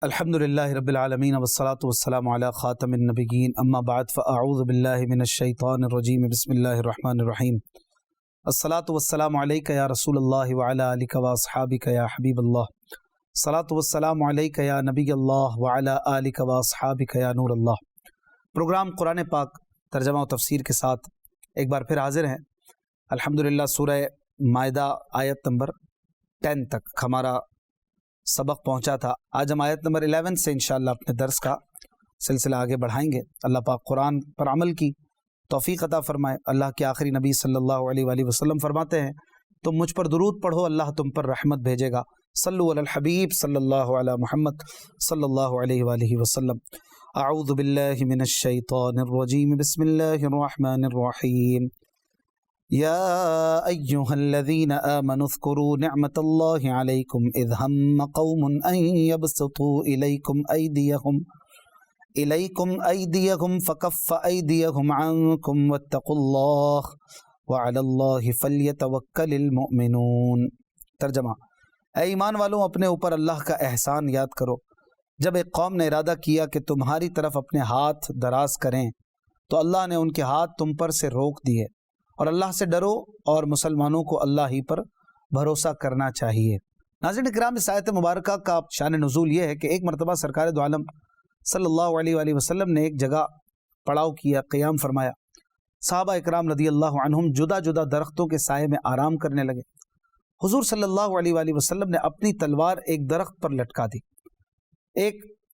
الحمد للہ رب العالمین والصلاة والسلام علی خاتم النبیین اما بعد فاعوذ باللہ من الشیطان الرجیم بسم اللہ الرحمن الرحیم الصلاة والسلام علیک یا رسول اللہ وعلی آلک واصحابک یا حبیب اللہ الصلاة والسلام علیک یا نبی اللہ وعلی آلک واصحابک یا نور اللہ۔ پروگرام قرآن پاک ترجمہ و تفسیر کے ساتھ ایک بار پھر حاضر ہیں۔ الحمدللہ سورہ مائدہ آیت نمبر 10 تک ہمارا سبق پہنچا تھا۔ آج ہم آیت نمبر 11 سے انشاءاللہ اپنے درس کا سلسلہ آگے بڑھائیں گے۔ اللہ پاک قرآن پر عمل کی توفیق عطا فرمائے۔ اللہ کے آخری نبی صلی اللہ علیہ وآلہ وسلم فرماتے ہیں تم مجھ پر درود پڑھو اللہ تم پر رحمت بھیجے گا۔ صلو علی الحبیب صلی اللہ علی محمد صلی اللہ علیہ وآلہ وسلم۔ اعوذ باللہ من الشیطان الرجیم بسم اللہ الرحمن الرحیم۔ یا ایہا الذین آمنوا اذکروا نعمت اللہ علیکم اذ ہم قوم ان یبسطوا الیکم ایدیہم فکف ایدیہم عنکم واتقوا اللہ وعلی اللہ فلیتوکل المؤمنون۔ ترجمہ: اے ایمان والوں، اپنے اوپر اللہ کا احسان یاد کرو۔ جب ایک قوم نے ارادہ کیا کہ تمہاری طرف اپنے ہاتھ دراز کریں تو اللہ نے ان کے ہاتھ تم پر سے روک دیے، اور اللہ سے ڈرو اور مسلمانوں کو اللہ ہی پر بھروسہ کرنا چاہیے۔ ناظرین کرام، اس آیت مبارکہ کا شان نزول یہ ہے کہ ایک مرتبہ سرکار دو عالم صلی اللہ علیہ وآلہ وسلم نے ایک جگہ پڑاؤ کیا، قیام فرمایا۔ صحابہ اکرام رضی اللہ عنہم جدا جدا درختوں کے سائے میں آرام کرنے لگے۔ حضور صلی اللہ علیہ وآلہ وسلم نے اپنی تلوار ایک درخت پر لٹکا دی۔ ایک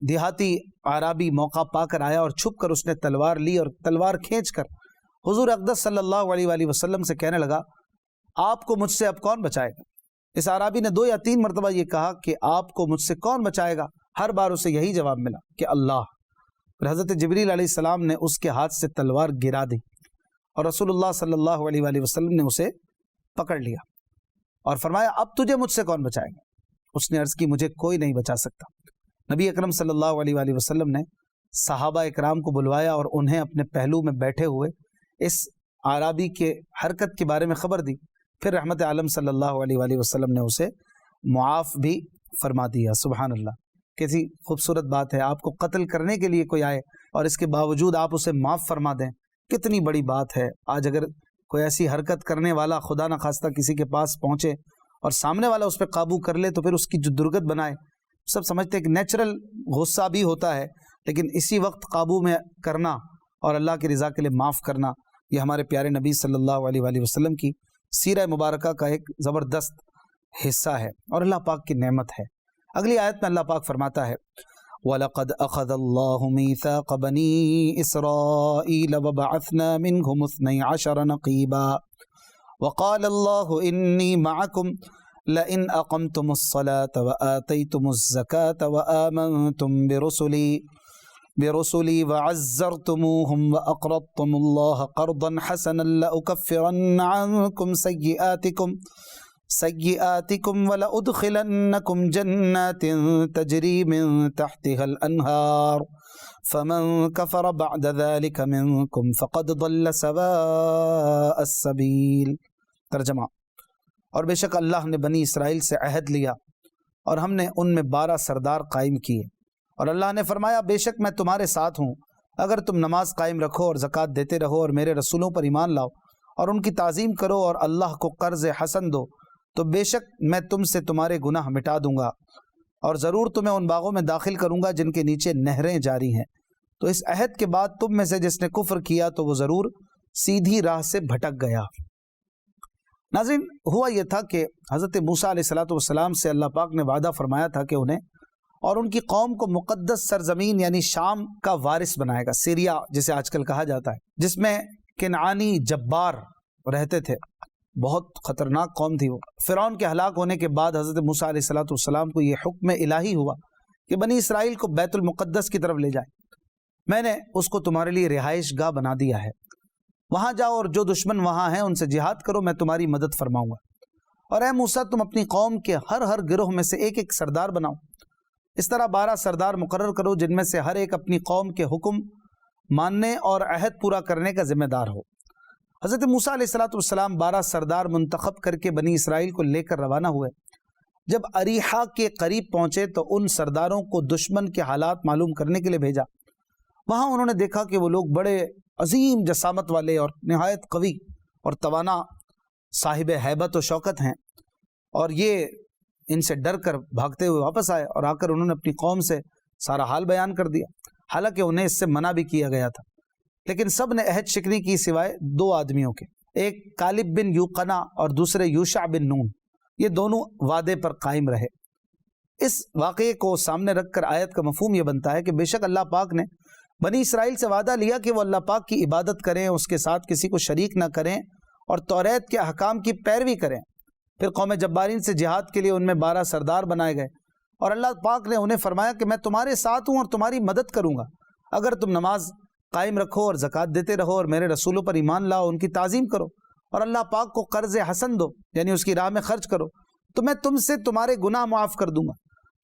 دیہاتی اعرابی موقع پا کر آیا اور چھپ کر اس نے تلوار لی اور تلوار کھینچ کر حضور اقدس صلی اللہ علیہ وآلہ وسلم سے کہنے لگا، آپ کو مجھ سے اب کون بچائے گا؟ اس اعرابی نے 2 یا 3 مرتبہ یہ کہا کہ آپ کو مجھ سے کون بچائے گا؟ ہر بار اسے یہی جواب ملا کہ اللہ۔ پھر حضرت جبریل علیہ السلام نے اس کے ہاتھ سے تلوار گرا دی اور رسول اللہ صلی اللہ علیہ وآلہ وسلم نے اسے پکڑ لیا اور فرمایا، اب تجھے مجھ سے کون بچائے گا؟ اس نے عرض کی، مجھے کوئی نہیں بچا سکتا۔ نبی اکرم صلی اللہ علیہ وآلہ وسلم نے صحابہ اکرام کو بلوایا اور انہیں اپنے پہلو میں بیٹھے ہوئے اس اعرابی کے حرکت کے بارے میں خبر دی۔ پھر رحمت عالم صلی اللہ علیہ وآلہ وسلم نے اسے معاف بھی فرما دیا۔ سبحان اللہ، کیسی خوبصورت بات ہے۔ آپ کو قتل کرنے کے لیے کوئی آئے اور اس کے باوجود آپ اسے معاف فرما دیں، کتنی بڑی بات ہے۔ آج اگر کوئی ایسی حرکت کرنے والا خدا نخواستہ کسی کے پاس پہنچے اور سامنے والا اس پہ قابو کر لے تو پھر اس کی جو درگت بنائے، سب سمجھتے ہیں کہ نیچرل غصہ بھی ہوتا ہے، لیکن اسی وقت قابو میں کرنا اور اللہ کی رضا کے لیے معاف کرنا، یہ ہمارے پیارے نبی صلی اللہ علیہ وآلہ وسلم کی سیرہ مبارکہ کا ایک زبردست حصہ ہے اور اللہ پاک کی نعمت ہے۔ اگلی آیت میں اللہ پاک فرماتا ہے، وَلَقَدْ أَخَذَ اللَّهُ مِيثَاقَ بَنِي إِسْرَائِيلَ وَبَعَثْنَا مِنْهُمُ 12 نَقِيبًا وَقَالَ اللَّهُ إِنِّي مَعَكُمْ لَئِنْ أَقَمْتُمُ الصَّلَاةَ وَآتَيْتُمُ الزَّكَاةَ وَآمَنْتُمْ برسلی وعزرتموہم وأقرضتم اللہ قرضا حسنا لأکفرن عنکم سیئاتکم ولأدخلنکم جنات تجری من تحتها الانہار فمن کفر بعد ذلك منکم فقد ضل سواء السبیل۔ ترجمہ: اور بے شک اللہ نے بنی اسرائیل سے عہد لیا اور ہم نے ان میں 12 سردار قائم کیے، اور اللہ نے فرمایا، بے شک میں تمہارے ساتھ ہوں اگر تم نماز قائم رکھو اور زکوٰۃ دیتے رہو اور میرے رسولوں پر ایمان لاؤ اور ان کی تعظیم کرو اور اللہ کو قرض حسن دو، تو بے شک میں تم سے تمہارے گناہ مٹا دوں گا اور ضرور تمہیں ان باغوں میں داخل کروں گا جن کے نیچے نہریں جاری ہیں۔ تو اس عہد کے بعد تم میں سے جس نے کفر کیا تو وہ ضرور سیدھی راہ سے بھٹک گیا۔ ناظرین، ہوا یہ تھا کہ حضرت موسیٰ علیہ السلام سے اللہ پاک نے وعدہ فرمایا تھا کہ انہیں اور ان کی قوم کو مقدس سرزمین یعنی شام کا وارث بنائے گا، سیریا جسے آج کل کہا جاتا ہے، جس میں کنعانی جبار رہتے تھے۔ بہت خطرناک قوم تھی وہ۔ فرعون کے ہلاک ہونے کے بعد حضرت موسیٰ علیہ السلام کو یہ حکم الہی ہوا کہ بنی اسرائیل کو بیت المقدس کی طرف لے جائیں، میں نے اس کو تمہارے لیے رہائش گاہ بنا دیا ہے، وہاں جاؤ اور جو دشمن وہاں ہیں ان سے جہاد کرو، میں تمہاری مدد فرماؤں گا۔ اور اے موسیٰ، تم اپنی قوم کے ہر گروہ میں سے ایک سردار بناؤ، اس طرح 12 سردار مقرر کرو جن میں سے ہر ایک اپنی قوم کے حکم ماننے اور عہد پورا کرنے کا ذمہ دار ہو۔ حضرت موسیٰ علیہ السلام 12 سردار منتخب کر کے بنی اسرائیل کو لے کر روانہ ہوئے۔ جب اریحا کے قریب پہنچے تو ان سرداروں کو دشمن کے حالات معلوم کرنے کے لیے بھیجا۔ وہاں انہوں نے دیکھا کہ وہ لوگ بڑے عظیم جسامت والے اور نہایت قوی اور توانا صاحب ہیبت و شوکت ہیں، اور یہ ان سے ڈر کر بھاگتے ہوئے واپس آئے، اور آ کر انہوں نے اپنی قوم سے سارا حال بیان کر دیا، حالانکہ انہیں اس سے منع بھی کیا گیا تھا، لیکن سب نے عہد شکنی کی سوائے 2 آدمیوں کے، ایک کالب بن یوقنا اور دوسرے یوشع بن نون۔ یہ دونوں وعدے پر قائم رہے۔ اس واقعے کو سامنے رکھ کر آیت کا مفہوم یہ بنتا ہے کہ بے شک اللہ پاک نے بنی اسرائیل سے وعدہ لیا کہ وہ اللہ پاک کی عبادت کریں، اس کے ساتھ کسی کو شریک نہ کریں اور توریت کے احکام کی پیروی کریں۔ پھر قوم جبارین سے جہاد کے لیے ان میں 12 سردار بنائے گئے، اور اللہ پاک نے انہیں فرمایا کہ میں تمہارے ساتھ ہوں اور تمہاری مدد کروں گا اگر تم نماز قائم رکھو اور زکوٰۃ دیتے رہو اور میرے رسولوں پر ایمان لاؤ، ان کی تعظیم کرو اور اللہ پاک کو قرض حسن دو، یعنی اس کی راہ میں خرچ کرو، تو میں تم سے تمہارے گناہ معاف کر دوں گا،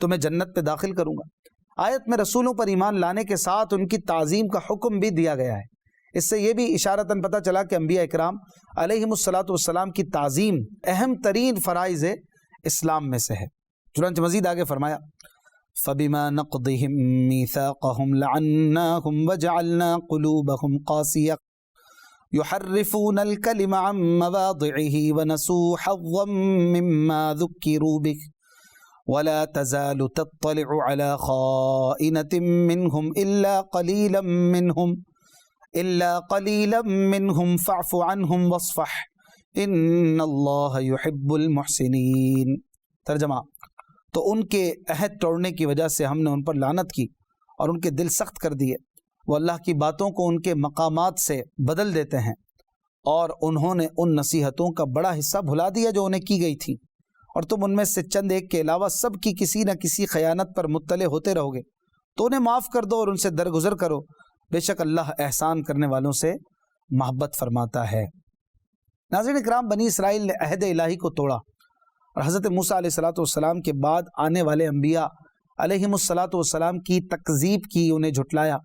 تمہیں جنت پہ داخل کروں گا۔ آیت میں رسولوں پر ایمان لانے کے ساتھ ان کی تعظیم کا حکم بھی دیا گیا ہے۔ اس سے یہ بھی اشارتاً پتہ چلا کہ انبیاء اکرام علیہم الصلاۃ والسلام کی تعظیم اہم ترین فرائض اسلام میں سے ہے۔ چنانچہ مزید آگے فرمایا فَبِمَا نَقْضِهِمْ مِيثَاقَهُمْ لَعَنَّاهُمْ وَجَعَلْنَا قُلُوبَهُمْ قَاسِيَةً يُحَرِّفُونَ الْكَلِمَ عَن مَّوَاضِعِهِ وَنَسُوا حَظًّا مِّمَّا ذُكِّرُوا بِهِ وَلَا تَزَالُ تَطَّلِعُ عَلَى خَائِنَةٍ مِّنْهُمْ إِلَّا قَلِيلًا مِّنْهُمْ فَاعْفُ عَنْهُمْ وَاصْفَحْ إِنَّ اللَّهَ يُحِبُّ الْمُحْسِنِينَ۔ ترجمہ، تو ان کے عہد توڑنے کی وجہ سے ہم نے ان پر لعنت کی اور ان کے دل سخت کر دیے، وہ اللہ کی باتوں کو ان کے مقامات سے بدل دیتے ہیں، اور انہوں نے ان نصیحتوں کا بڑا حصہ بھلا دیا جو انہیں کی گئی تھی، اور تم ان میں سے چند ایک کے علاوہ سب کی کسی نہ کسی خیانت پر مطلع ہوتے رہو گے، تو انہیں معاف کر دو اور ان سے درگزر کرو، بے شک اللہ احسان کرنے والوں سے محبت فرماتا ہے۔ ناظرین اکرام، بنی اسرائیل نے عہد الہی کو توڑا اور حضرت موسیٰ علیہ الصلاۃ والسلام کے بعد آنے والے انبیاء علیہم الصلاۃ والسلام کی تکذیب کی، انہیں جھٹلایا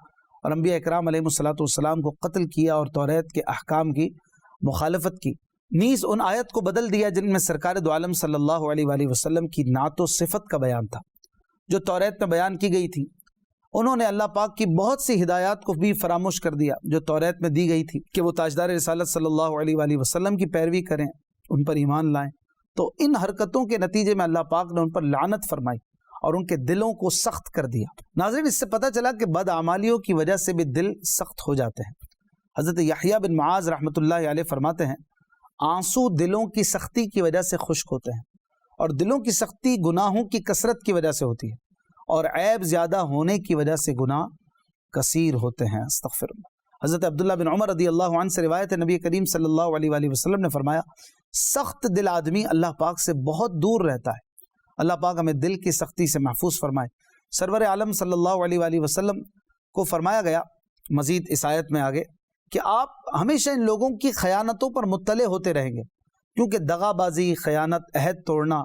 اور انبیاء اکرام علیہم الصلاۃ والسلام کو قتل کیا اور توریت کے احکام کی مخالفت کی، نیز ان آیت کو بدل دیا جن میں سرکار دو عالم صلی اللہ علیہ وآلہ وسلم کی نعت و صفت کا بیان تھا جو توریت میں بیان کی گئی تھی۔ انہوں نے اللہ پاک کی بہت سی ہدایات کو بھی فراموش کر دیا جو توریت میں دی گئی تھی کہ وہ تاجدار رسالت صلی اللہ علیہ وآلہ وسلم کی پیروی کریں، ان پر ایمان لائیں۔ تو ان حرکتوں کے نتیجے میں اللہ پاک نے ان پر لعنت فرمائی اور ان کے دلوں کو سخت کر دیا۔ ناظرین، اس سے پتہ چلا کہ بدعمالیوں کی وجہ سے بھی دل سخت ہو جاتے ہیں۔ حضرت یحییٰ بن معاذ رحمۃ اللہ علیہ فرماتے ہیں، آنسو دلوں کی سختی کی وجہ سے خشک ہوتے ہیں، اور دلوں کی سختی گناہوں کی کثرت کی وجہ سے ہوتی ہے، اور عیب زیادہ ہونے کی وجہ سے گناہ کثیر ہوتے ہیں۔ استغفر اللہ۔ حضرت عبداللہ بن عمر رضی اللہ عنہ سے روایت ہے، نبی کریم صلی اللہ علیہ وآلہ وسلم نے فرمایا، سخت دل آدمی اللہ پاک سے بہت دور رہتا ہے۔ اللہ پاک ہمیں دل کی سختی سے محفوظ فرمائے۔ سرور عالم صلی اللہ علیہ وآلہ وسلم کو فرمایا گیا مزید اس آیت میں آگے کہ آپ ہمیشہ ان لوگوں کی خیانتوں پر مطلع ہوتے رہیں گے، کیونکہ دغا بازی، خیانت، عہد توڑنا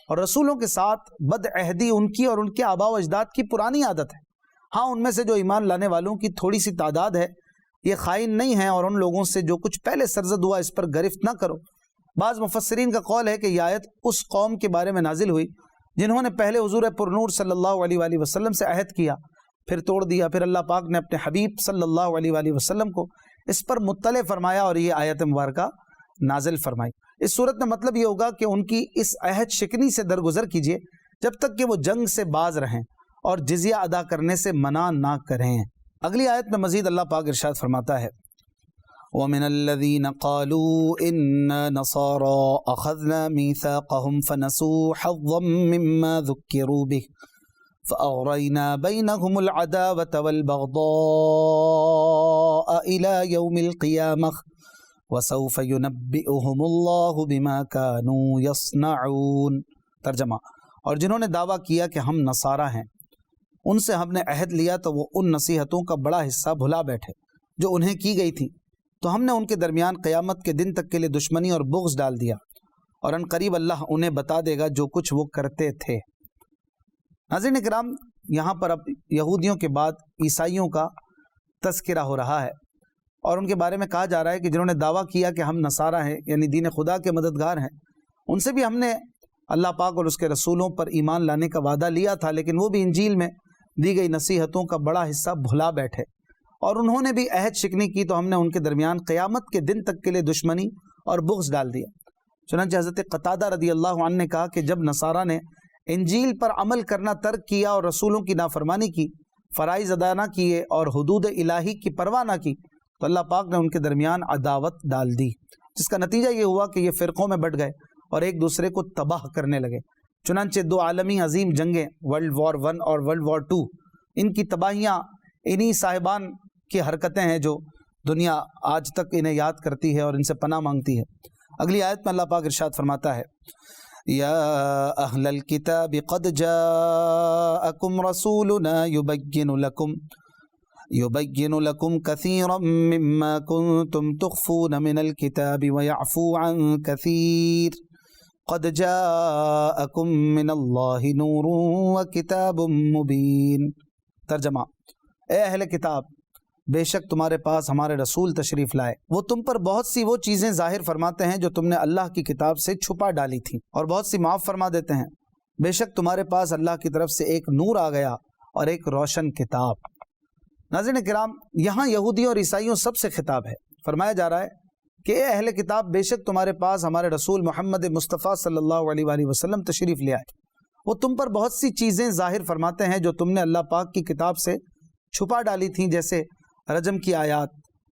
اور رسولوں کے ساتھ بد عہدی ان کی اور ان کے آباء و اجداد کی پرانی عادت ہے۔ ہاں، ان میں سے جو ایمان لانے والوں کی تھوڑی سی تعداد ہے، یہ خائن نہیں ہیں، اور ان لوگوں سے جو کچھ پہلے سرزد ہوا اس پر گرفت نہ کرو۔ بعض مفسرین کا قول ہے کہ یہ آیت اس قوم کے بارے میں نازل ہوئی جنہوں نے پہلے حضور پرنور صلی اللہ علیہ وآلہ وسلم سے عہد کیا، پھر توڑ دیا، پھر اللہ پاک نے اپنے حبیب صلی اللہ علیہ وآلہ وسلم کو اس پر مطلع فرمایا اور یہ آیت مبارکہ نازل فرمائی۔ اس صورت میں مطلب یہ ہوگا کہ ان کی اس عہد شکنی سے درگزر کیجیے جب تک کہ وہ جنگ سے باز رہیں اور جزیہ ادا کرنے سے منع نہ کریں۔ اگلی آیت میں مزید اللہ پاک ارشاد فرماتا ہے، وَمِنَ الَّذِينَ قَالُوا إِنَّا نَصَارَىٰ أَخَذْنَا مِيثَاقَهُمْ فَنَسُوا حَظًّا مِّمَّا ذُكِّرُوا بِهِ فَأَغْرَيْنَا بَيْنَهُمُ الْعَدَاوَةَ وَالْبَغْضَاءَ إِلَىٰ يَوْمِ الْقِيَامَةِ وَسَوْفَ يُنَبِّئُهُمُ اللَّهُ بِمَا كَانُوا يَصْنَعُونَ۔ ترجمہ، اور جنہوں نے دعویٰ کیا کہ ہم نصارہ ہیں، ان سے ہم نے عہد لیا تو وہ ان نصیحتوں کا بڑا حصہ بھلا بیٹھے جو انہیں کی گئی تھی، تو ہم نے ان کے درمیان قیامت کے دن تک کے لیے دشمنی اور بغض ڈال دیا، اور ان قریب اللہ انہیں بتا دے گا جو کچھ وہ کرتے تھے۔ ناظرین کرام، یہاں پر اب یہودیوں کے بعد عیسائیوں کا تذکرہ ہو رہا ہے، اور ان کے بارے میں کہا جا رہا ہے کہ جنہوں نے دعویٰ کیا کہ ہم نصارہ ہیں، یعنی دین خدا کے مددگار ہیں، ان سے بھی ہم نے اللہ پاک اور اس کے رسولوں پر ایمان لانے کا وعدہ لیا تھا، لیکن وہ بھی انجیل میں دی گئی نصیحتوں کا بڑا حصہ بھلا بیٹھے اور انہوں نے بھی عہد شکنی کی، تو ہم نے ان کے درمیان قیامت کے دن تک کے لیے دشمنی اور بغض ڈال دیا۔ چنانچہ حضرت قتادہ رضی اللہ عنہ نے کہا کہ جب نصارہ نے انجیل پر عمل کرنا ترک کیا اور رسولوں کی نافرمانی کی، فرائض ادا نہ کیے اور حدود الہی کی پرواہ نہ کی، تو اللہ پاک نے ان کے درمیان عداوت ڈال دی، جس کا نتیجہ یہ ہوا کہ یہ فرقوں میں بٹ گئے اور ایک دوسرے کو تباہ کرنے لگے۔ چنانچہ 2 عالمی عظیم جنگیں، ورلڈ وار 1 اور ورلڈ وار 2، ان کی تباہیاں انہی صاحبان کی حرکتیں ہیں جو دنیا آج تک انہیں یاد کرتی ہے اور ان سے پناہ مانگتی ہے۔ اگلی آیت میں اللہ پاک ارشاد فرماتا ہے، یا اہل الکتاب قد جاءکم رسولنا یبین لکم کثیرا مما کنتم تخفون من الکتاب ویعفو عن کثیر قد جاءکم من اللہ نور وکتاب مبین۔ ترجمہ، اے اہل کتاب، بے شک تمہارے پاس ہمارے رسول تشریف لائے، وہ تم پر بہت سی وہ چیزیں ظاہر فرماتے ہیں جو تم نے اللہ کی کتاب سے چھپا ڈالی تھی، اور بہت سی معاف فرما دیتے ہیں۔ بے شک تمہارے پاس اللہ کی طرف سے ایک نور آ گیا اور ایک روشن کتاب۔ ناظرین کرام، یہاں یہودیوں اور عیسائیوں سب سے خطاب ہے۔ فرمایا جا رہا ہے کہ اے اہل کتاب، بے شک تمہارے پاس ہمارے رسول محمد مصطفیٰ صلی اللہ علیہ وآلہ وسلم تشریف لے آئے، وہ تم پر بہت سی چیزیں ظاہر فرماتے ہیں جو تم نے اللہ پاک کی کتاب سے چھپا ڈالی تھیں، جیسے رجم کی آیات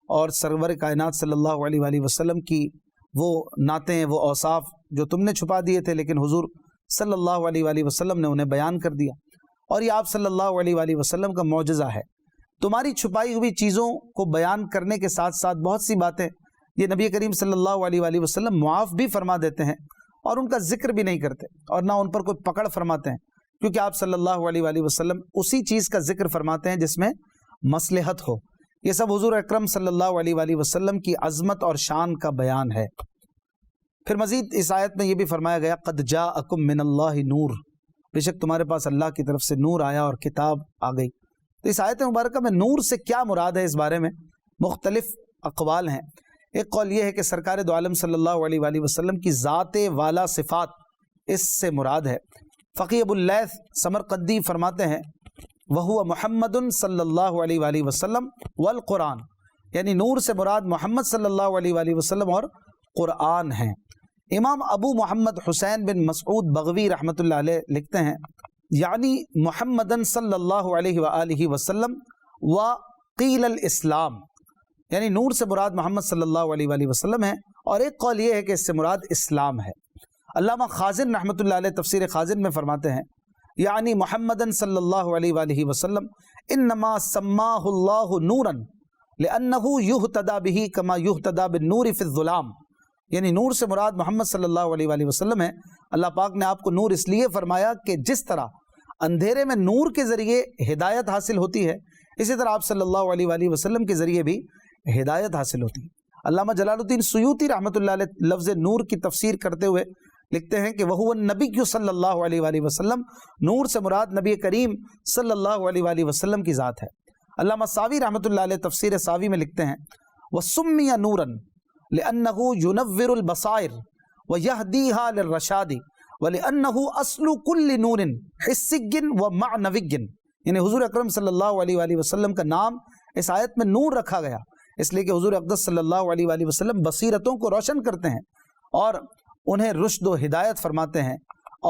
اور سرور کائنات صلی اللہ علیہ وآلہ وسلم کی وہ نعتیں، وہ اوصاف جو تم نے چھپا دیے تھے، لیکن حضور صلی اللہ علیہ وآلہ وسلم نے انہیں بیان کر دیا، اور یہ آپ صلی اللہ علیہ وآلہ وسلم کا معجزہ ہے۔ تمہاری چھپائی ہوئی چیزوں کو بیان کرنے کے ساتھ ساتھ بہت سی باتیں یہ نبی کریم صلی اللہ علیہ وآلہ وسلم معاف بھی فرما دیتے ہیں اور ان کا ذکر بھی نہیں کرتے اور نہ ان پر کوئی پکڑ فرماتے ہیں، کیونکہ آپ صلی اللہ علیہ وآلہ وسلم اسی چیز کا ذکر فرماتے ہیں جس میں مصلحت ہو۔ یہ سب حضور اکرم صلی اللہ علیہ وآلہ وسلم کی عظمت اور شان کا بیان ہے۔ پھر مزید اس آیت میں یہ بھی فرمایا گیا، قد جاءکم من اللہ نور، بے شک تمہارے پاس اللہ کی طرف سے نور آیا اور کتاب آ گئی۔ تو اس آیت مبارکہ میں نور سے کیا مراد ہے، اس بارے میں مختلف اقوال ہیں۔ ایک قول یہ ہے کہ سرکار دو عالم صلی اللہ علیہ وآلہ وسلم کی ذات والا صفات اس سے مراد ہے۔ فقی ابو اللیث سمرقندی فرماتے ہیں، وَهُوَ مُحَمَّدٌ صلی اللہ علیہ وآلہ وسلم والقرآن، یعنی نور سے مراد محمد صلی اللہ علیہ وآلہ وسلم اور قرآن ہیں۔ امام ابو محمد حسین بن مسعود بغوی رحمۃ اللہ علیہ لکھتے ہیں، یعنی محمدن صلی اللہ علیہ وآلہ وسلم وقیل الاسلام، یعنی نور سے مراد محمد صلی اللہ علیہ وآلہ وسلم ہے، اور ایک قول یہ ہے کہ اس سے مراد اسلام ہے۔ علامہ خازن رحمۃ اللہ علیہ تفسیر خازن میں فرماتے ہیں، یعنی محمدن صلی اللہ علیہ وآلہ وسلم انما سماہ اللہ نورا لأنہ یہتدی بہ کما یہتدی بالنور فی الظلام، یعنی نور سے مراد محمد صلی اللہ علیہ وآلہ وسلم ہے۔ اللہ پاک نے آپ کو نور اس لیے فرمایا کہ جس طرح اندھیرے میں نور کے ذریعے ہدایت حاصل ہوتی ہے، اسی طرح آپ صلی اللہ علیہ وآلہ وسلم کے ذریعے بھی ہدایت حاصل ہوتی ہے۔ علامہ جلال الدین سیوطی رحمۃ اللہ علیہ لفظ نور کی تفسیر کرتے ہوئے لکھتے ہیں کہ وَهُوَ النَّبِيُّ صلی اللہ علیہ وآلہ وسلم، نور سے مراد نبی کریم صلی اللہ علیہ وآلہ وسلم کی ذات ہے۔ علامہ ساوی رحمۃ اللہ علیہ تفسیر ساوی میں لکھتے ہیں، وَسُمِّيَ نُورًا لِأَنَّهُ يُنَوِّرُ الْبَصَائِرَ وَيَهْدِيهَا لِلرَّشَادِ وَلِأَنَّهُ أَصْلُ كُلِّ نُورٍ حِسِّيٍّ وَمَعْنَوِيٍّ، یعنی حضور اکرم صلی اللہ علیہ وآلہ وسلم کا نام اس آیت میں نور رکھا گیا اس لیے کہ حضور اقدس صلی اللہ علیہ وآلہ وسلم بصیرتوں کو روشن کرتے ہیں اور انہیں رشد و ہدایت فرماتے ہیں،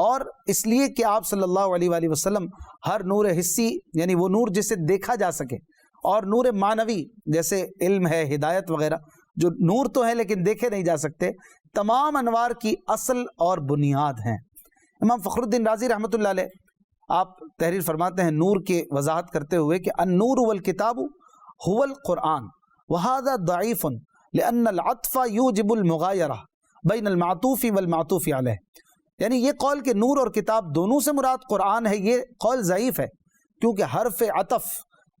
اور اس لیے کہ آپ صلی اللہ علیہ وآلہ وسلم ہر نور حسی، یعنی وہ نور جسے دیکھا جا سکے، اور نور معنوی جیسے علم ہے، ہدایت وغیرہ، جو نور تو ہے لیکن دیکھے نہیں جا سکتے، تمام انوار کی اصل اور بنیاد ہیں۔ امام فخر الدین رازی رحمۃ اللہ علیہ آپ تحریر فرماتے ہیں نور کی وضاحت کرتے ہوئے کہ النور والکتاب هو القرآن وهذا ضعیف لأن العطف یوجب المغایرہ بین المعطوف والمعطوف علیہ، یعنی یہ قول کہ نور اور کتاب دونوں سے مراد قرآن ہے، یہ قول ضعیف ہے، کیونکہ حرف عطف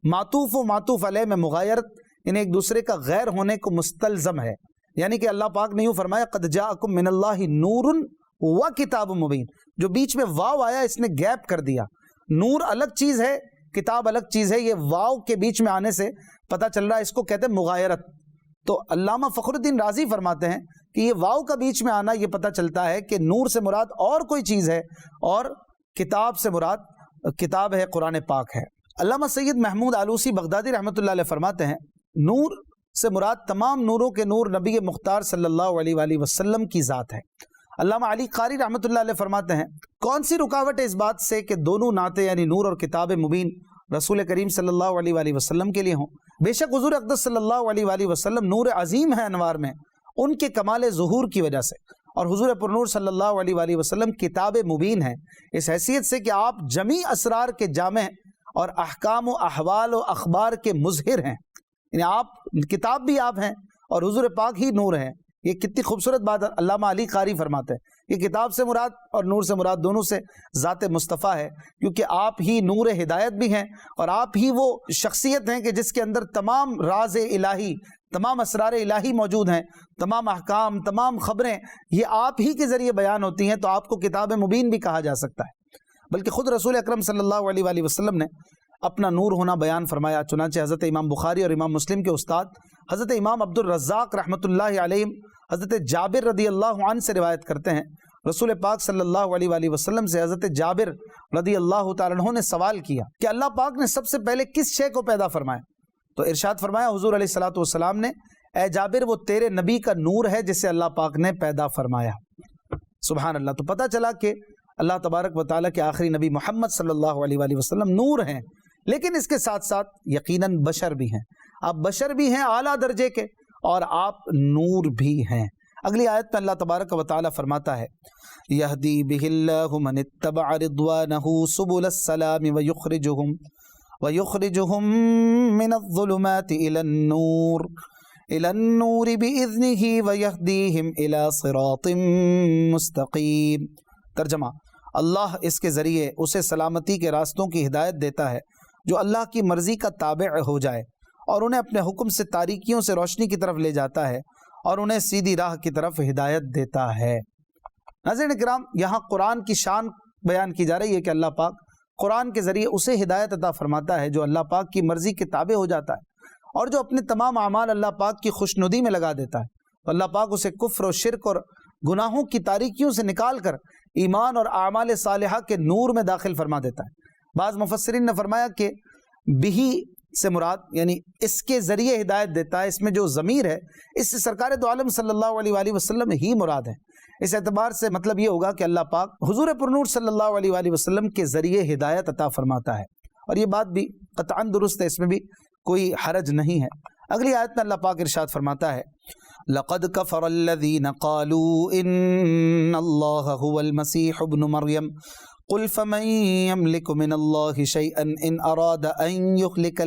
معطوف و معطوف علیہ میں مغایرت، یعنی ایک دوسرے کا غیر ہونے کو مستلزم ہے، یعنی کہ اللہ پاک نے یوں فرمایا قد جاءکم من اللہ نور و کتاب مبین، جو بیچ میں واو آیا اس نے گیپ کر دیا، نور الگ چیز ہے، کتاب الگ چیز ہے، یہ واو کے بیچ میں آنے سے پتہ چل رہا ہے اس کو کہتے ہیں مغایرت۔ تو علامہ فخر الدین رازی فرماتے ہیں کہ یہ واو کا بیچ میں آنا یہ پتہ چلتا ہے کہ نور سے مراد اور کوئی چیز ہے، اور کتاب سے مراد کتاب ہے، قرآن پاک ہے۔ علامہ سید محمود آلوسی بغدادی رحمۃ اللہ علیہ فرماتے ہیں نور سے مراد تمام نوروں کے نور نبی مختار صلی اللہ علیہ وآلہ وسلم کی ذات ہے۔ علامہ علی قاری رحمۃ اللہ علیہ فرماتے ہیں کون سی رکاوٹ ہے اس بات سے کہ دونوں نعتیں یعنی نور اور کتاب مبین رسول کریم صلی اللہ علیہ وآلہ وسلم کے لیے ہوں؟ بے شک حضور اقدس صلی اللہ علیہ وآلہ وسلم نور عظیم ہے انوار میں ان کے کمال ظہور کی وجہ سے، اور حضور پرنور صلی اللہ علیہ وآلہ وسلم کتاب مبین ہے اس حیثیت سے کہ آپ جمیع اسرار کے جامع اور احکام و احوال و اخبار کے مظہر ہیں، یعنی آپ کتاب بھی آپ ہیں اور حضور پاک ہی نور ہیں۔ یہ کتنی خوبصورت بات علامہ علی قاری فرماتے ہیں، یہ کتاب سے مراد اور نور سے مراد دونوں سے ذات مصطفیٰ ہے، کیونکہ آپ ہی نور ہدایت بھی ہیں اور آپ ہی وہ شخصیت ہیں کہ جس کے اندر تمام راز الہی، تمام اسرار الہی موجود ہیں، تمام احکام، تمام خبریں یہ آپ ہی کے ذریعے بیان ہوتی ہیں، تو آپ کو کتاب مبین بھی کہا جا سکتا ہے۔ بلکہ خود رسول اکرم صلی اللہ علیہ وآلہ وسلم نے اپنا نور ہونا بیان فرمایا، چنانچہ حضرت امام بخاری اور امام مسلم کے استاد حضرت امام عبد الرزاق رحمۃ اللہ علیہ حضرت جابر رضی اللہ عنہ سے روایت کرتے ہیں رسول پاک صلی اللہ علیہ وآلہ وسلم سے حضرت جابر رضی اللہ تعالیٰ عنہ نے سوال کیا کہ اللہ پاک نے سب سے پہلے کس شے کو پیدا فرمایا؟ تو ارشاد فرمایا حضور علیہ الصلوۃ والسلام نے اے جابر وہ تیرے نبی کا نور ہے جسے اللہ پاک نے پیدا فرمایا۔ سبحان اللہ۔ تو پتہ چلا کہ اللہ تبارک و تعالیٰ کے آخری نبی محمد صلی اللہ علیہ وآلہ وسلم نور ہیں، لیکن اس کے ساتھ ساتھ یقیناً بشر بھی ہیں، آپ بشر بھی ہیں اعلیٰ درجے کے اور آپ نور بھی ہیں۔ اگلی آیت میں اللہ تبارک و تعالیٰ فرماتا ہے یہدی بہ اللہ من اتبع رضوانہ سبل السلام ویخرجہم من الظلمات الی النور بإذنہ ویہدیہم الی صراط مستقیم۔ ترجمہ، اللہ اس کے ذریعے اسے سلامتی کے راستوں کی ہدایت دیتا ہے جو اللہ کی مرضی کا تابع ہو جائے، اور انہیں اپنے حکم سے تاریکیوں سے روشنی کی طرف لے جاتا ہے اور انہیں سیدھی راہ کی طرف ہدایت دیتا ہے۔ ناظرین کرام، یہاں قرآن کی شان بیان کی جا رہی ہے کہ اللہ پاک قرآن کے ذریعے اسے ہدایت عطا فرماتا ہے جو اللہ پاک کی مرضی کے تابع ہو جاتا ہے اور جو اپنے تمام اعمال اللہ پاک کی خوشنودی میں لگا دیتا ہے، تو اللہ پاک اسے کفر و شرک اور گناہوں کی تاریکیوں سے نکال کر ایمان اور اعمال صالحہ کے نور میں داخل فرما دیتا ہے۔ بعض مفسرین نے فرمایا کہ بہی سے مراد یعنی اس کے ذریعے ہدایت دیتا ہے، اس میں جو ضمیر ہے اس سے سرکار دو عالم صلی اللہ علیہ وآلہ وسلم ہی مراد ہے۔ اس اعتبار سے مطلب یہ ہوگا کہ اللہ پاک حضور پرنور صلی اللہ علیہ وآلہ وسلم کے ذریعے ہدایت عطا فرماتا ہے، اور یہ بات بھی قطعاً درست ہے، اس میں بھی کوئی حرج نہیں ہے۔ اگلی آیت میں اللہ پاک ارشاد فرماتا ہے لقد كفر الذين قالوا ان الله هو المسيح ابن مريم قل فمن يملك من الله شيئا ان اراد ان يهلك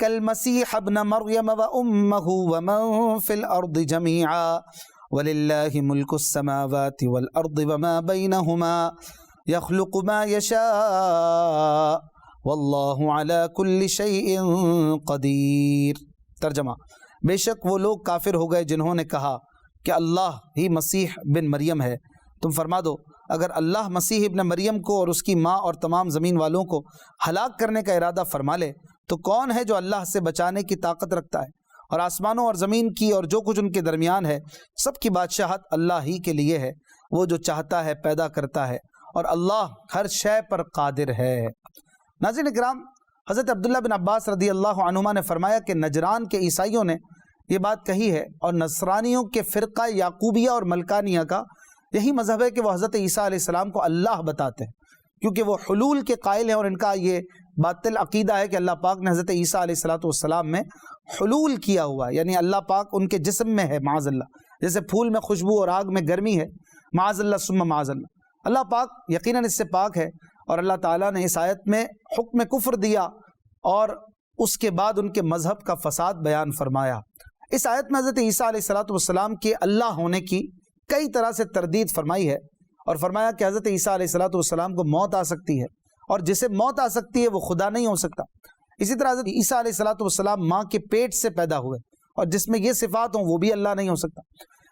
المسيح ابن مريم وامه ومن في الارض جميعا ولله ملك السماوات والارض وما بينهما يخلق ما يشاء والله على كل شيء قدير۔ ترجمہ، بے شک وہ لوگ کافر ہو گئے جنہوں نے کہا کہ اللہ ہی مسیح بن مریم ہے۔ تم فرما دو اگر اللہ مسیح ابن مریم کو اور اس کی ماں اور تمام زمین والوں کو ہلاک کرنے کا ارادہ فرما لے تو کون ہے جو اللہ سے بچانے کی طاقت رکھتا ہے؟ اور آسمانوں اور زمین کی اور جو کچھ ان کے درمیان ہے سب کی بادشاہت اللہ ہی کے لیے ہے، وہ جو چاہتا ہے پیدا کرتا ہے اور اللہ ہر شے پر قادر ہے۔ ناظرین کرام، حضرت عبداللہ بن عباس رضی اللہ عنہما نے فرمایا کہ نجران کے عیسائیوں نے یہ بات کہی ہے، اور نصرانیوں کے فرقہ یعقوبیہ اور ملکانیہ کا یہی مذہب ہے کہ وہ حضرت عیسیٰ علیہ السلام کو اللہ بتاتے ہیں، کیونکہ وہ حلول کے قائل ہیں، اور ان کا یہ باطل عقیدہ ہے کہ اللہ پاک نے حضرت عیسیٰ علیہ السلام میں حلول کیا ہوا ہے، یعنی اللہ پاک ان کے جسم میں ہے معاذ اللہ، جیسے پھول میں خوشبو اور آگ میں گرمی ہے، معاذ اللہ ثم معاذ اللہ۔ اللہ پاک یقیناً اس سے پاک ہے، اور اللہ تعالیٰ نے اس آیت میں حکم کفر دیا اور اس کے بعد ان کے مذہب کا فساد بیان فرمایا۔ اس آیت میں حضرت عیسیٰ علیہ السلام کے اللہ ہونے کی کئی طرح سے تردید فرمائی ہے، اور فرمایا کہ حضرت عیسیٰ علیہ السلام کو موت آ سکتی ہے، اور جسے موت آ سکتی ہے وہ خدا نہیں ہو سکتا۔ اسی طرح حضرت عیسیٰ علیہ السلام ماں کے پیٹ سے پیدا ہوئے، اور جس میں یہ صفات ہوں وہ بھی اللہ نہیں ہو سکتا۔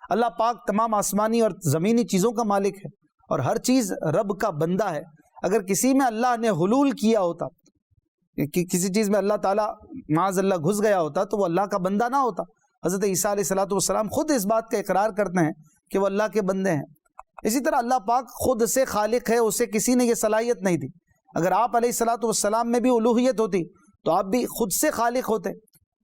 اللہ پاک تمام آسمانی اور زمینی چیزوں کا مالک ہے، اور ہر چیز رب کا بندہ ہے۔ اگر کسی میں اللہ نے حلول کیا ہوتا، کہ کسی چیز میں اللہ تعالیٰ معاذ اللہ گھس گیا ہوتا، تو وہ اللہ کا بندہ نہ ہوتا۔ حضرت عیسیٰ علیہ الصلوۃ والسلام خود اس بات کا اقرار کرتے ہیں کہ وہ اللہ کے بندے ہیں۔ اسی طرح اللہ پاک خود سے خالق ہے، اسے کسی نے یہ صلاحیت نہیں دی۔ اگر آپ علیہ الصلوۃ والسلام میں بھی الوہیت ہوتی تو آپ بھی خود سے خالق ہوتے،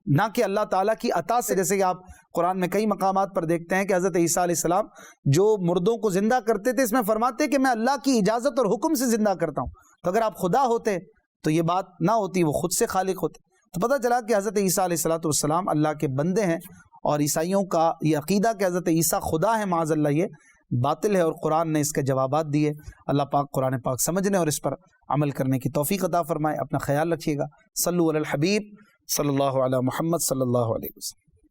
نہ کہ اللہ تعالیٰ کی عطا سے۔ جیسے کہ آپ قرآن میں کئی مقامات پر دیکھتے ہیں کہ حضرت عیسیٰ علیہ السلام جو مردوں کو زندہ کرتے تھے، اس میں فرماتے کہ میں اللہ کی اجازت اور حکم سے زندہ کرتا ہوں۔ تو اگر آپ خدا ہوتے تو یہ بات نہ ہوتی، وہ خود سے خالق ہوتے۔ تو پتہ چلا کہ حضرت عیسیٰ علیہ الصلوۃ والسلام اللہ کے بندے ہیں، اور عیسائیوں کا یہ عقیدہ کہ حضرت عیسیٰ خدا ہے، معاذ اللہ، یہ باطل ہے، اور قرآن نے اس کے جوابات دیے۔ اللہ پاک قرآن پاک سمجھنے اور اس پر عمل کرنے کی توفیق عطا فرمائے۔ اپنا خیال رکھیے گا۔ صلو علی الحبیب صلی اللہ علی محمد صلی اللہ علیہ وسلم۔